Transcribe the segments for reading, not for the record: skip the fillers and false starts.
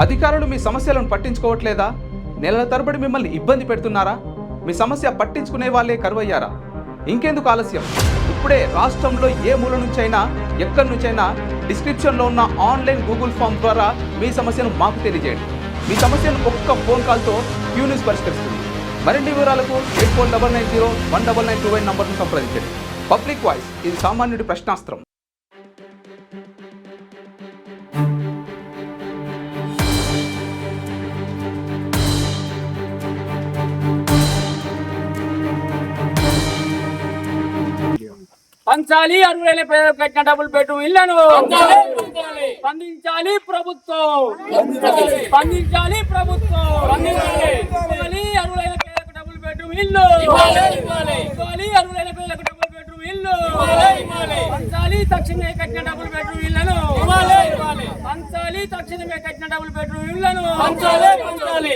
అధికారులు మీ సమస్యలను పట్టించుకోవట్లేదా? నెలల తరబడి మిమ్మల్ని ఇబ్బంది పెడుతున్నారా? మీ సమస్య పట్టించుకునే వాళ్ళే కరువయ్యారా? ఇంకెందుకు ఆలస్యం? ఇప్పుడే రాష్ట్రంలో ఏ మూల నుంచైనా ఎక్కడి నుంచైనా డిస్క్రిప్షన్లో ఉన్న ఆన్లైన్ గూగుల్ ఫామ్ ద్వారా మీ సమస్యను మాకు తెలియజేయండి. మీ సమస్యను ఒక్క ఫోన్ కాల్తో క్యూ న్యూస్ పరిష్కరిస్తుంది. మరిన్ని వివరాలకు 8490199929 నంబర్ను సంప్రదించండి. పబ్లిక్ వాయిస్, ఇది సామాన్యుడి ప్రశ్నాస్త్రం. పంచాలి అర్హులైన పేదలకు కట్టిన డబుల్ బెడ్రూమ్ ఇళ్లను స్పందించాలి ప్రభుత్వం, స్పందించాలి ప్రభుత్వం. పంచాలి అర్హులైన పేదలకు డబుల్ బెడ్రూమ్ ఇల్లు, పంచాలి అర్హులైన పేదలకు డబుల్ బెడ్రూమ్ ఇల్లు, పంచాలి తక్షణమే కట్టిన డబుల్ బెడ్రూమ్ ఇళ్లను, పంచాలి తక్షణమే కట్టిన డబుల్ బెడ్రూమ్ ఇళ్లను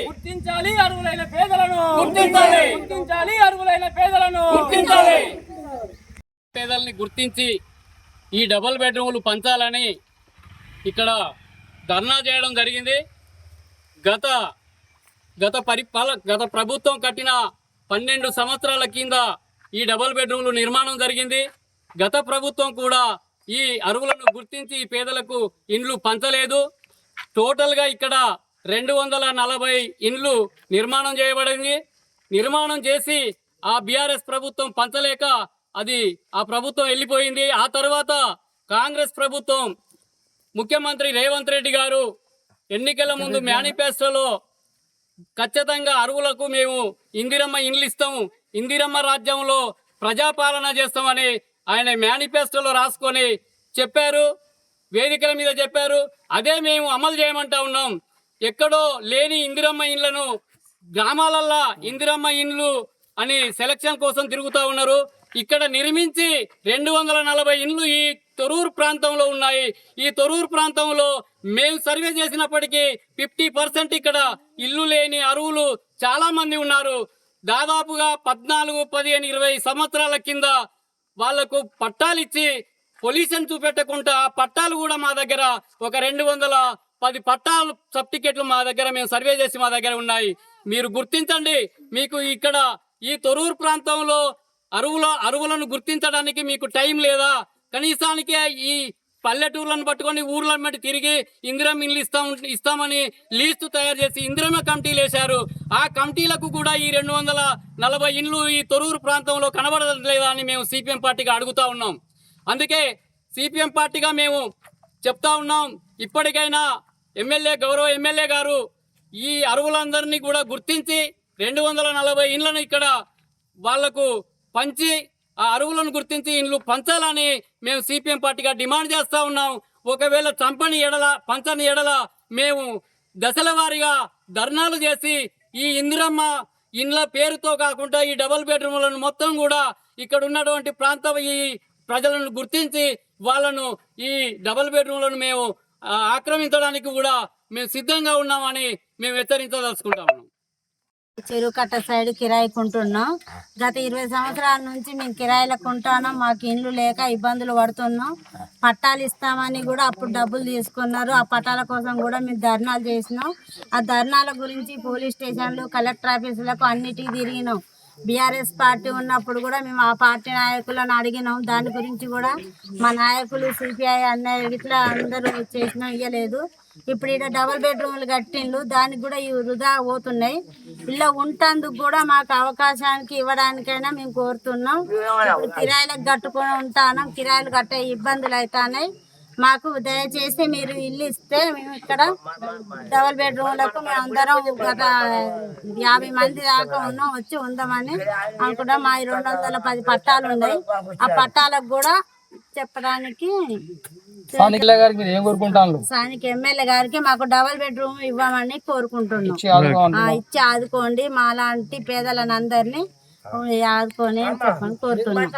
గుర్తించాలి అర్హులైన పేదలను, గుర్తించాలి అర్హులైన పేదలను. పేదల్ని గుర్తించి ఈ డబుల్ బెడ్రూమ్లు పంచాలని ఇక్కడ ధర్నా చేయడం జరిగింది. గత ప్రభుత్వం కట్టిన 12 సంవత్సరాల కింద ఈ డబుల్ బెడ్రూమ్లు నిర్మాణం జరిగింది. గత ప్రభుత్వం కూడా ఈ అర్హులను గుర్తించి ఈ పేదలకు ఇండ్లు పంచలేదు. టోటల్గా ఇక్కడ 240 ఇండ్లు నిర్మాణం చేయబడింది. నిర్మాణం చేసి ఆ బీఆర్ఎస్ ప్రభుత్వం పంచలేక ఆ ప్రభుత్వం వెళ్ళిపోయింది. ఆ తర్వాత కాంగ్రెస్ ప్రభుత్వం ముఖ్యమంత్రి రేవంత్ రెడ్డి గారు ఎన్నికల ముందు మేనిఫెస్టోలో ఖచ్చితంగా అర్హులకు మేము ఇందిరమ్మ ఇండ్లు ఇస్తాము, ఇందిరమ్మ రాజ్యంలో ప్రజాపాలన చేస్తామని ఆయన మేనిఫెస్టోలో రాసుకొని చెప్పారు, వేదికల మీద చెప్పారు. అదే మేము అమలు చేయమంటా ఉన్నాం. ఎక్కడో లేని ఇందిరమ్మ ఇండ్లను గ్రామాలల్లో ఇందిరమ్మ ఇండ్లు అని సెలక్షన్ కోసం తిరుగుతూ ఉన్నారు. ఇక్కడ నిర్మించి 240 ఇండ్లు ఈ తొర్రూరు ప్రాంతంలో ఉన్నాయి. ఈ తొర్రూరు ప్రాంతంలో మేము సర్వే చేసినప్పటికీ 50% ఇక్కడ ఇల్లు లేని అర్హులు చాలా మంది ఉన్నారు. దాదాపుగా 14, 15, 20 సంవత్సరాల కింద వాళ్లకు పట్టాలు ఇచ్చి పొల్యూషన్ చూపెట్టకుండా పట్టాలు కూడా మా దగ్గర ఒక 210 పట్టాలు సర్టిఫికెట్లు మా దగ్గర మేము సర్వే చేసి మా దగ్గర ఉన్నాయి. మీరు గుర్తించండి. మీకు ఇక్కడ ఈ తొర్రూరు ప్రాంతంలో అరువులను గుర్తించడానికి మీకు టైం లేదా? కనీసానికి ఈ పల్లెటూర్లను పట్టుకొని ఊర్లను బట్టి తిరిగి ఇందిరమ్మ ఇల్లు ఇస్తామని లీస్టు తయారు చేసి ఇందిరమ్మ కమిటీలు వేశారు. ఆ కమిటీలకు కూడా ఈ 240 ఇండ్లు ఈ తొర్రూరు ప్రాంతంలో కనబడలేదా అని మేము సిపిఎం పార్టీగా అడుగుతా ఉన్నాం. అందుకే సిపిఎం పార్టీగా మేము చెప్తా ఉన్నాం, ఇప్పటికైనా గౌరవ ఎమ్మెల్యే గారు ఈ అరువులందరినీ కూడా గుర్తించి 240 ఇండ్లను ఇక్కడ వాళ్లకు పంచి ఆ అరువులను గుర్తించి ఇండ్లు పంచాలని మేము సిపిఎం పార్టీగా డిమాండ్ చేస్తా ఉన్నాం. ఒకవేళ పంచని ఎడల మేము దశల వారీగా ధర్నాలు చేసి ఈ ఇందిరమ్మ ఇండ్ల పేరుతో కాకుండా ఈ డబుల్ బెడ్రూమ్లను మొత్తం కూడా ఇక్కడ ఉన్నటువంటి ఈ ప్రజలను గుర్తించి వాళ్ళను ఈ డబుల్ బెడ్రూమ్లను మేము ఆక్రమించడానికి కూడా మేము సిద్ధంగా ఉన్నామని మేము హెచ్చరించదలుచుకుంటాము. చెరువు కట్ట సైడ్ కిరాయికి ఉంటున్నాం. గత 20 సంవత్సరాల నుంచి మేము కిరాయిలకు ఉంటున్నాం. మాకు ఇండ్లు లేక ఇబ్బందులు పడుతున్నాం. పట్టాలు ఇస్తామని కూడా అప్పుడు డబ్బులు తీసుకున్నారు. ఆ పట్టాల కోసం కూడా మేము ధర్నాలు చేసినాం. ఆ ధర్నాల గురించి పోలీస్ స్టేషన్లు, కలెక్టర్ ఆఫీసులకు అన్నిటికీ తిరిగినాం. బీఆర్ఎస్ పార్టీ ఉన్నప్పుడు కూడా మేము ఆ పార్టీ నాయకులను అడిగినాం. దాని గురించి కూడా మా నాయకులు సిపిఐ అన్నయ్య ఇట్లా అందరూ చేసినా ఇవ్వలేదు. ఇప్పుడు ఇక్కడ డబుల్ బెడ్రూమ్లు కట్టిండ్లు, దానికి కూడా ఇవి వృధా పోతున్నాయి. ఇలా ఉంటందుకు కూడా మాకు అవకాశానికి ఇవ్వడానికైనా మేము కోరుతున్నాం. ఇప్పుడు కిరాయిలకు కట్టుకొని ఉంటాను, కిరాయిలు కట్టే ఇబ్బందులు అవుతున్నాయి. మాకు దయచేసి మీరు ఇల్లు ఇస్తే మేము ఇక్కడ డబుల్ బెడ్రూమ్లకు మేము అందరం గత 50 మంది దాకా ఉన్నాం, వచ్చి ఉందామని అనుకుంటాం. మా 210 పట్టాలు ఉన్నాయి. ఆ పట్టాలకు కూడా చెప్పడానికి స్థానిక ఎమ్మెల్యే గారికి మాకు డబుల్ బెడ్రూమ్ ఇవ్వమని కోరుకుంటున్నాం. ఇచ్చి ఆదుకోండి, మా లాంటి పేదలను అందరినీ ఆదుకొని చెప్పని కోరుతున్నాం.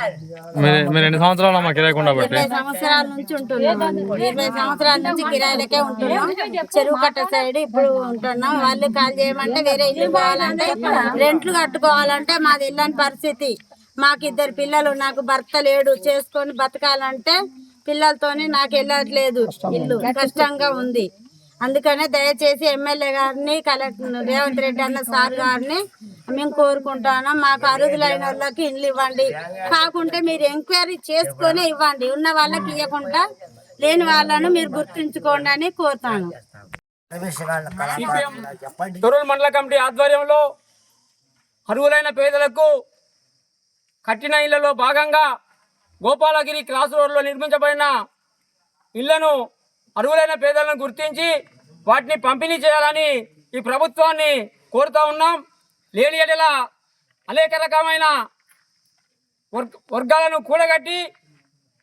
20 సంవత్సరాల నుంచి ఉంటున్నాం. 20 సంవత్సరాల నుంచి కిరాయిలకే ఉంటున్నాం. చెరువు కట్ట సైడ్ ఇప్పుడు ఉంటున్నాం. వాళ్ళు కాల్ చేయమంటే వేరే ఇల్లు పోవాలంటే రెంట్లు కట్టుకోవాలంటే మాది ఇల్లని పరిస్థితి. మాకు 2 పిల్లలు, నాకు భర్త లేడు, చేసుకొని బతకాలంటే పిల్లలతోని నాకు వెళ్ళట్లేదు. ఇల్లు కష్టంగా ఉంది. అందుకనే దయచేసి ఎమ్మెల్యే గారిని కలెక్టర్ రేవంత్ రెడ్డి అన్న సార్ గారిని మేము కోరుకుంటున్నాం. మాకు అర్హులైన వాళ్ళకి ఇండ్లు ఇవ్వండి, కాకుంటే మీరు ఎంక్వైరీ చేసుకొని ఇవ్వండి, ఉన్న వాళ్ళకి ఇవ్వకుండా లేని వాళ్ళను మీరు గుర్తుంచుకోండి అని కోరుతాను. తొర్రూరు మండల కమిటీ ఆధ్వర్యంలో అర్హులైన పేదలకు కట్టిన ఇళ్లలో భాగంగా గోపాలగిరి క్రాస్ రోడ్లో నిర్మించబడిన ఇళ్లను అర్హులైన పేదలను గుర్తించి వాటిని పంపిణీ చేయాలని ఈ ప్రభుత్వాన్ని కోరుతా ఉన్నాం. లేని ఎడల అనేక రకమైన వర్గాలను కూడగట్టి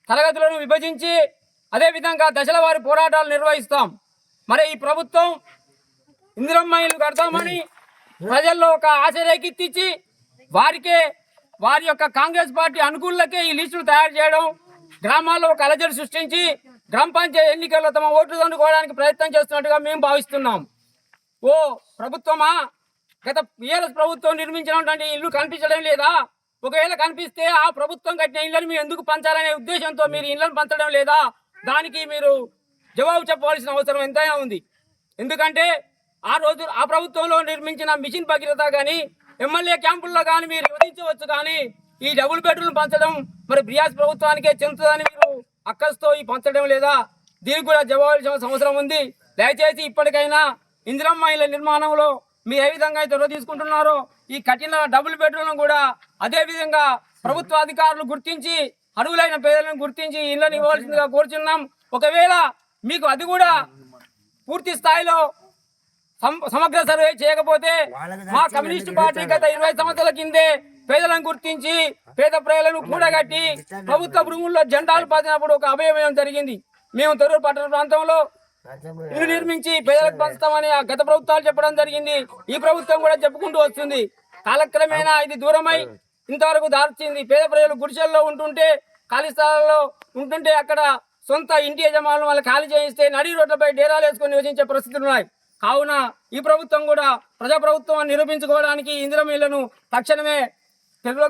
తరగతులను విభజించి అదేవిధంగా దశల వారి పోరాటాలు నిర్వహిస్తాం. మరి ఈ ప్రభుత్వం ఇందిరమ్మ ఇల్లు కడతామని ప్రజల్లో ఒక ఆశ రేకెత్తించి వారి యొక్క కాంగ్రెస్ పార్టీ అనుకూలకే ఈ లిస్టులు తయారు చేయడం, గ్రామాల్లో ఒక అలజడి సృష్టించి గ్రామ పంచాయతీ ఎన్నికల్లో తమ ఓట్లు దండుకోవడానికి ప్రయత్నం చేస్తున్నట్టుగా మేము భావిస్తున్నాం. ఓ ప్రభుత్వమా, గత టీఆర్ఎస్ ప్రభుత్వం నిర్మించినటువంటి ఇల్లు కనిపించడం లేదా? ఒకవేళ కనిపిస్తే ఆ ప్రభుత్వం కట్టిన ఇళ్లను మీరు ఎందుకు పంచాలనే ఉద్దేశంతో మీరు ఇళ్లను పంచడం లేదా? దానికి మీరు జవాబు చెప్పవలసిన అవసరం ఎంతైనా ఉంది. ఎందుకంటే ఆ ప్రభుత్వంలో నిర్మించిన మిషన్ భగీరథ కానీ ఎమ్మెల్యే క్యాంపుల్లో కానీ మీరు వివరించవచ్చు, కానీ ఈ డబుల్ బెడ్రూమ్ పంచడం మరి బ్రియాస్ ప్రభుత్వానికే చెందుతుందని మీరు అక్కస్తో ఈ పంచడం లేదా? దీనికి కూడా జవాబు అవసరం ఉంది. దయచేసి ఇప్పటికైనా ఇందిరమ్మ ఇళ్ల నిర్మాణంలో మీరు ఏ విధంగా అయితే తీసుకుంటున్నారో ఈ కఠిన డబుల్ బెడ్రూమ్ కూడా అదే విధంగా ప్రభుత్వ అధికారులు గుర్తించి అర్హులైన పేదలను గుర్తించి ఇళ్లను ఇవ్వాల్సిందిగా కోరుచున్నాం. ఒకవేళ మీకు అది కూడా పూర్తి స్థాయిలో సమగ్ర సర్వే చేయకపోతే మా కమ్యూనిస్ట్ పార్టీ గత 20 సంవత్సరాల కిందే పేదలను గుర్తించి పేద ప్రజలను కూడగట్టి ప్రభుత్వ భూముల్లో జెండాలు పాతినప్పుడు ఒక అభయమయం జరిగింది. మేము తొర్రూరు పట్టణ ప్రాంతంలో ఇల్లు నిర్మించి పేదలకు పంచుతామని గత ప్రభుత్వాలు చెప్పడం జరిగింది. ఈ ప్రభుత్వం కూడా చెప్పుకుంటూ వస్తుంది. కాలక్రమేణా ఇది దూరమై ఇంతవరకు దార్చింది. పేద ప్రజలు గుడిసెల్లో ఉంటుంటే, ఖాళీ స్థలాల్లో ఉంటుంటే అక్కడ సొంత ఇంటి యజమానులు వాళ్ళు ఖాళీ చేయిస్తే నడి రోడ్లపై డేరాలు వేసుకొని నివసించే పరిస్థితులు ఉన్నాయి. కావున ఈ ప్రభుత్వం కూడా ప్రజాప్రభుత్వాన్ని నిరూపించుకోవడానికి ఇందిరమ్మ ఇళ్లను తక్షణమే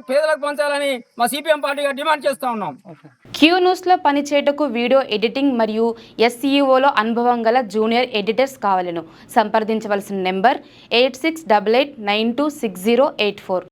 పేదలకు పంచాలని మా సిపిఎం పార్టీగా డిమాండ్ చేస్తూ ఉన్నాం. క్యూ న్యూస్లో పనిచేయటకు వీడియో ఎడిటింగ్ మరియు SEOలో అనుభవం గల జూనియర్ ఎడిటర్స్ కావాలను సంప్రదించవలసిన నెంబర్ 8688926084.